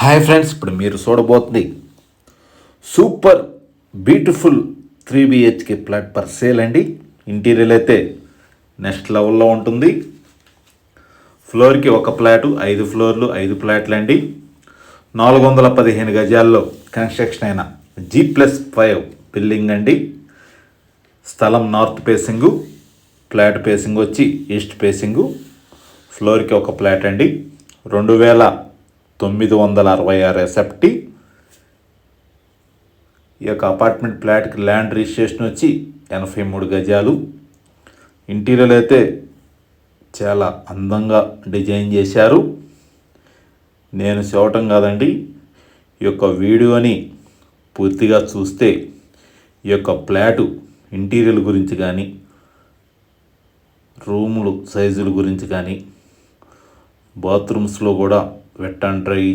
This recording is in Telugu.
హాయ్ ఫ్రెండ్స్, ఇప్పుడు మీరు చూడబోతుంది super beautiful 3 BHK flat for sale అండి. ఇంటీరియర్ అయితే నెక్స్ట్ లెవెల్లో ఉంటుంది. ఫ్లోర్కి ఒక ఫ్లాటు, 5 ఫ్లోర్లు, 5 ఫ్లాట్లు అండి. 415 గజాల్లో కన్స్ట్రక్షన్ అయిన G+5 బిల్డింగ్ అండి. స్థలం నార్త్ ఫేసింగు, ఫ్లాట్ ఫేసింగ్ వచ్చి ఈస్ట్ ఫేసింగు. ఫ్లోర్కి ఒక ఫ్లాట్ అండి. 2966 ఎస్ఎఫ్టీ. ఈ యొక్క అపార్ట్మెంట్ ఫ్లాట్కి ల్యాండ్ రిజిస్ట్రేషన్ వచ్చి 83 గజాలు. ఇంటీరియర్ అయితే చాలా అందంగా డిజైన్ చేశారు. నేను చూడటం కాదండి, ఈ యొక్క వీడియోని పూర్తిగా చూస్తే ఈ యొక్క ఫ్లాటు ఇంటీరియర్ గురించి కానీ, రూములు సైజుల గురించి కానీ, బాత్రూమ్స్లో కూడా వెట్ అండ్ డ్రై